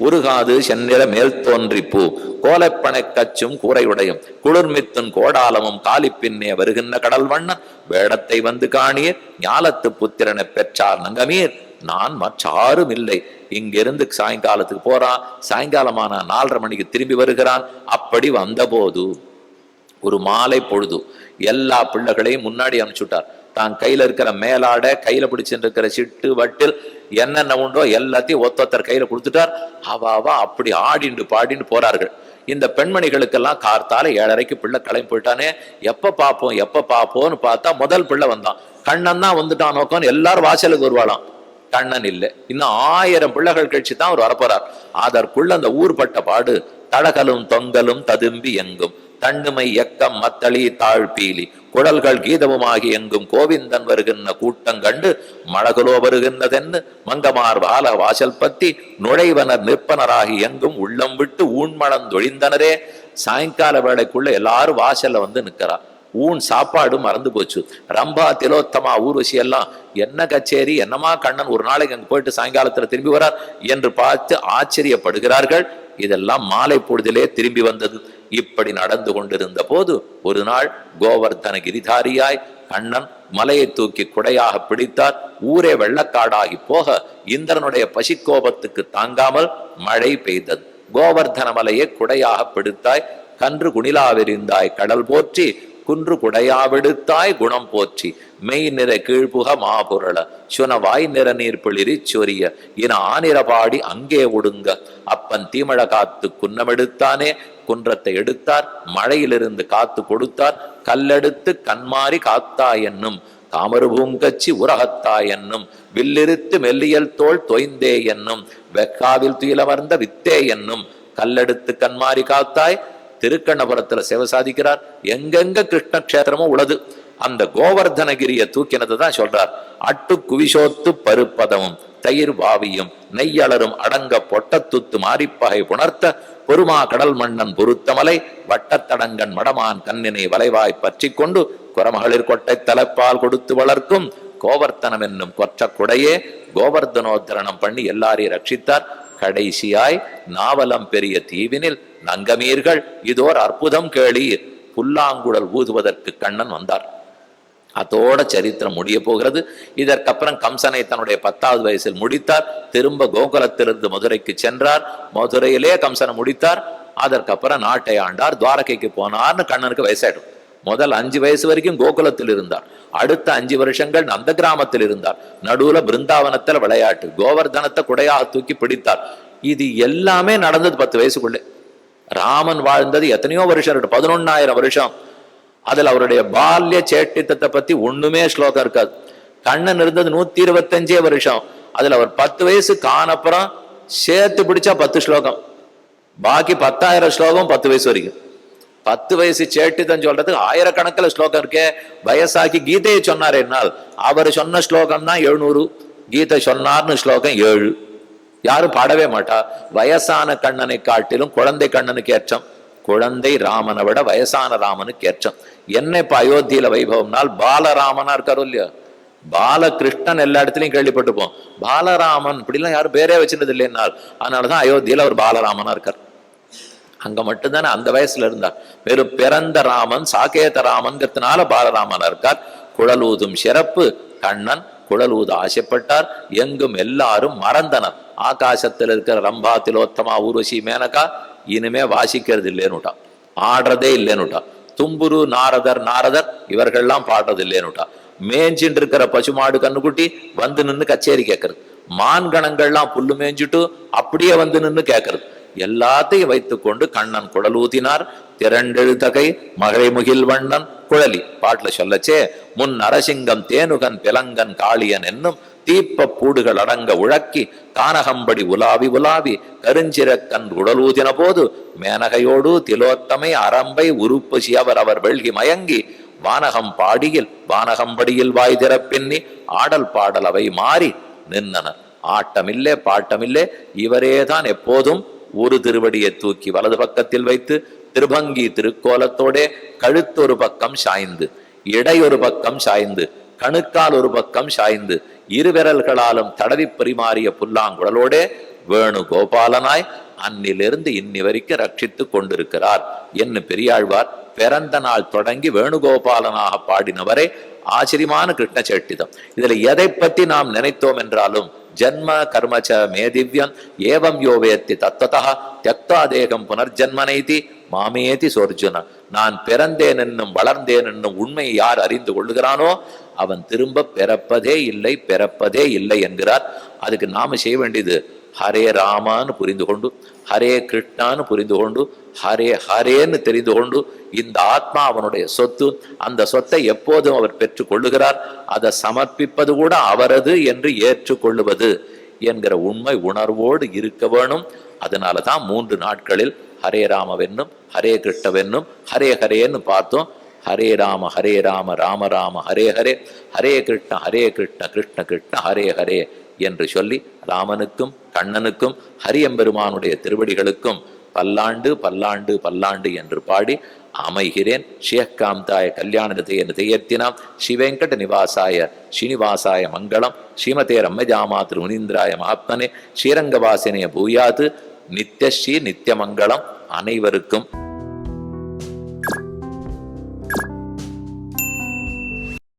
உருகாது செந்நிற மேல் தோன்றி பூ கோலைப்பனை கச்சும் கூரையுடையும் குளிர்மித்துன் கோடாலமும் காலிப்பின்னே வருகின்ற கடல் வண்ணன் வேடத்தை வந்து காணீர் ஞாலத்து புத்திரனை பெற்றார் நங்கமீர் நான் மற்றாரும் இல்லை. இங்கிருந்து சாயங்காலத்துக்கு போறான், சாயங்காலமான 4:30 மணிக்கு திரும்பி வருகிறான். அப்படி வந்தபோது ஒரு மாலை பொழுது எல்லா பிள்ளைகளையும் முன்னாடி அனுப்பிச்சுட்டார். தான் கையில இருக்கிற மேலாட, கையில பிடிச்சிட்டு இருக்கிற சிட்டு வட்டில் என்னென்ன உண்டோ எல்லாத்தையும் ஒத்தொத்தர் கையில கொடுத்துட்டார். அவா அப்படி ஆடிண்டு பாடிண்டு போறார்கள். இந்த பெண்மணிகளுக்கெல்லாம் கார்த்தால 7:30க்கு பிள்ளை கிளம்பி போயிட்டானே, எப்ப பாப்போம்னு பார்த்தா முதல் பிள்ளை வந்தான். கண்ணன் தான் வந்துட்டான் நோக்கம். எல்லாரும் வாசலுக்கு வருவாளாம். கண்ணன் இல்லை. இன்னும் 1000 பிள்ளைகள் கழிச்சு தான் அவர் வரப்போறார். அதற்குள்ள அந்த ஊர்பட்ட பாடு தடகலும் தொங்கலும் ததும்பி எங்கும் தண்டுமை எக்கம் மத்தளி தாழ்பீலி குழல்கள் கீதமுமாகி எங்கும் கோவிந்தன் வருகின்ற கூட்டம் கண்டு மழகுலோ வருகின்றதென்னு மங்கமார் வால வாசல் பத்தி நுழைவனர் நிற்பனராகி எங்கும் உள்ளம் விட்டு ஊன்மளந்தொழிந்தனரே. சாயங்கால வேளைக்குள்ள எல்லாரும் வாசல்ல வந்து நிற்கிறார். சாப்பாடு மறந்து போச்சு. ரம்பா திலோத்தமா ஊர்வசி எல்லாம் என்ன கச்சேரி, என்னமா கண்ணன் ஒரு நாளைக்கு அங்க போயிட்டு சாயங்காலத்துல திரும்பி வரார் என்று பார்த்து ஆச்சரியப்படுகிறார்கள். இதெல்லாம் மாலை பொழுதிலே திரும்பி வந்தது. இப்படி நடந்து கொண்டிருந்த போது ஒரு நாள் கோவர்தன கிரிதாரியாய் கண்ணன் மலையை தூக்கி குடையாக பிடித்தார். ஊரே வெள்ளக்காடாகி போக இந்திரனுடைய பசிக்கோபத்துக்கு தாங்காமல் மழை பெய்தது. கோவர்தன மலையை குடையாக பிடித்தாய், கன்று குணிலாவிரிந்தாய் கடல் போற்றி குன்று குடையாவிடுத்தாய் குணம் போற்றி மெய் நிற கீழ்புக மாபுரள சுனவாய் நிற நீர் பிளிரி சொரிய இன ஆனிரபாடி அங்கே ஒடுங்க அப்பன் தீமழ காத்து குன்னமெடுத்தானே. குன்றத்தை எடுத்தார், மழையிலிருந்து காத்து கொடுத்தார். கல்லெடுத்து கண்மாறி காத்தாய் என்னும் தாமரு பூங்கச்சி உரகத்தாய் என்னும் வில்லிருத்து மெல்லியல் தோல் தொய்ந்தே என்னும் வெக்காவில் துயிலமர்ந்த வித்தே என்னும் கல்லெடுத்து கண்மாறி காத்தாய். திருக்கண்ணபுரத்துல சேவை சாதிக்கிறார். எங்கெங்க கிருஷ்ண கஷேத்திரமும் உள்ளது. அந்த கோவர்தனகிரிய தூக்கினது தான் சொல்றார். அட்டு குவிசோத்து பருப்பதமும் தயிர் வாவியும் நெய்யளரும் அடங்க பொட்டத்துத்து மாரிப்பகை புணர்த்த பொறுமா கடல் மன்னன் பொருத்தமலை வட்டத்தடங்கன் மடமான் கண்ணினை வளைவாய் பற்றி கொண்டு குரமகளிர் கொட்டை தலைப்பால் கொடுத்து வளர்க்கும் கோவர்த்தனம் என்னும் கொற்ற குடையே கோவர்தனோத்தரணம் பண்ணி எல்லாரையும் ரட்சித்தார். கடைசியாய் நாவலம் பெரிய தீவினில் நங்கமீர்கள் இதோர் அற்புதம் கேளீர் புல்லாங்குழல் ஊதுவதற்கு கண்ணன் வந்தார். அதோட சரித்திரம் முடிய போகிறது. இதற்கப்புறம் கம்சனை தன்னுடைய 10வது வயசில் முடித்தார். திரும்ப கோகுலத்திலிருந்து மதுரைக்கு சென்றார். மதுரையிலே கம்சனை முடித்தார். அதற்கப்புறம் நாட்டை ஆண்டார். துவாரகைக்கு போனார்னு கண்ணனுக்கு வயசாயிடும். முதல் 5 வயசு வரைக்கும் கோகுலத்தில் இருந்தார். அடுத்த 5 வருஷங்கள் நந்த கிராமத்தில் இருந்தார். நடுவுல பிருந்தாவனத்துல விளையாட்டு, கோவர்தனத்தை குடையாக தூக்கி பிடித்தார். இது எல்லாமே நடந்தது 10 வயசுக்குள்ளே. ராமன் வாழ்ந்தது எத்தனையோ வருஷம், 11,000 வருஷம். அதுல அவருடைய பால்ய சேட்டித்தத்தை பத்தி ஒண்ணுமே ஸ்லோகம் இருக்காது. கண்ணன் இருந்தது 125 வருஷம். அதுல அவர் 10 வயசு காணப்புறம் சேர்த்து பிடிச்சா 10 ஸ்லோகம், பாக்கி 10,000 ஸ்லோகம் 10 வயசு வரைக்கும். 10 வயசு சேட்டித்தன் சொல்றதுக்கு ஆயிரக்கணக்கில் ஸ்லோகம் இருக்கே. வயசாக்கி கீதையை சொன்னார் என்னால் அவர் சொன்ன ஸ்லோகம் தான் 700. கீதை சொன்னார்னு ஸ்லோகம் 7. யாரும் பாடவே மாட்டா. வயசான கண்ணனை காட்டிலும் குழந்தை கண்ணனுக்கு ஏற்றம். குழந்தை ராமனை விட வயசான ராமனுக்கு ஏற்றம். என்ன இப்ப அயோத்தியில வைபவம்னால் பாலராமனா இருக்காரு இல்லையா? பாலகிருஷ்ணன் எல்லா இடத்துலயும் கேள்விப்பட்டுப்போம். பாலராமன் இப்படிலாம் யாரும் பேரே வச்சிருந்தது இல்லைன்னால் அதனாலதான் அயோத்தியில அவர் பாலராமனா இருக்கார். அங்க மட்டும்தானே அந்த வயசுல இருந்தார். வெறும் பிறந்த ராமன் சாகேத ராமன்கிறதுனால பாலராமனா இருக்கார். குழலூதும் சிறப்பு. கண்ணன் குழலூத ஆசைப்பட்டார். எங்கும் எல்லாரும் மறந்தனர். ஆகாசத்தில் இருக்கிற ரம்பா திலோத்தமா ஊர்வசி மேனகா இனிமே வாசிக்கிறது இல்லைன்னுட்டா, ஆடுறதே இல்லைன்னுட்டா. தும்புரு நாரதர் இவர்கள்லாம் பாடுறது இல்லைன்னுட்டா. மேஞ்சின்னு இருக்கிற பசுமாடு கண்ணுக்குட்டி வந்து நின்று கச்சேரி கேட்கறது. மான்கணங்கள்லாம் புல்லு மேய்ஞ்சிட்டு அப்படியே வந்து நின்று கேட்கறது. எல்லாத்தையும் வைத்துக்கொண்டு கண்ணன் குழலூதினார். திரண்டெழுதகை மகளை முகில் வண்ணன் குழலி பாட்டுல சொல்லச்சே முன் நரசிங்கம் தேனுகன் பிலங்கன் காளியன் என்னும் தீப்ப பூடுகள் அடங்க உழக்கி கானகம்படி உலாவி கருஞ்சிறக்கன் உடலூதின போது மேனகையோடு திலோத்தமை அரம்பை உருப்பசி அவர் வெள்கி மயங்கி வானகம் பாடியில் வானகம்படியில் வாய் திறப்பின்னி ஆடல் பாடல் அவை மாறி நின்றனர். ஆட்டமில்லே பாட்டமில்லே. இவரேதான் எப்போதும் ஒரு திருவடியை தூக்கி வலது பக்கத்தில் வைத்து திருபங்கி திருக்கோலத்தோடே கழுத்தொரு பக்கம் சாய்ந்து இடையொரு பக்கம் சாய்ந்து கணுக்கால் ஒரு பக்கம் சாய்ந்து இருவிரல்களாலும் தடவி பரிமாறிய புல்லாங்குழலோடே வேணு கோபாலனாய் அன்னிலிருந்து இன்னி வரைக்கும் ரட்சித்து கொண்டிருக்கிறார் என்று பெரியாழ்வார் பிறந்த நாள் தொடங்கி வேணுகோபாலனாக பாடினவரை ஆச்சரியமான கிருஷ்ண சேட்டிதம். இதுல எதை பத்தி நாம் நினைத்தோம் என்றாலும் ஜன்ம கர்மச்ச மே திவ்யம் ஏவம் யோவேத்தி தத்வதா தியக்தா தேகம் புனர்ஜன்மனைதி மாமேதி சோர்ஜுன. நான் பிறந்தேன் என்னும் வளர்ந்தேன் என்னும் உண்மையை யார் அறிந்து கொள்ளுகிறானோ அவன் திரும்ப பிறப்பதே இல்லை என்கிறார். அதுக்கு நாம செய்ய வேண்டியது ஹரே ராமான்னு புரிந்து கொண்டு, ஹரே கிருஷ்ணான்னு புரிந்து கொண்டு, ஹரேன்னு தெரிந்து கொண்டு, இந்த ஆத்மா அவனுடைய சொத்து, அந்த சொத்தை எப்போதும் அவர் பெற்றுக் கொள்ளுகிறார், அதை சமர்ப்பிப்பது கூட அவரது என்று ஏற்றுக்கொள்ளுவது என்கிற உண்மை உணர்வோடு இருக்க வேணும். அதனாலதான் 3 நாட்களில் ஹரே ராமவென்னும் ஹரே கிருஷ்ணவென்னும் ஹரே ஹரேன்னு பார்த்தோம். ஹரே ராம ராம ராம ஹரே ஹரே, ஹரே கிருஷ்ண கிருஷ்ண கிருஷ்ண ஹரே ஹரே என்று சொல்லி ராமனுக்கும் கண்ணனுக்கும் ஹரியம்பெருமானுடைய திருவடிகளுக்கும் பல்லாண்டு பல்லாண்டு பல்லாண்டு என்று பாடி அமைகிறேன். ஷேக்காந்தாய கல்யாணத்தை தெய்யத்தினாம் ஸ்ரீவெங்கட நிவாசாய ஸ்ரீனிவாசாய மங்களம். ஸ்ரீமதே ரம்மஜாமாத்ரு முனீந்திராய மகாத்மனே ஸ்ரீரங்கவாசினே பூயாது நித்யஸ்ரீ நித்தியமங்கலம். அனைவருக்கும்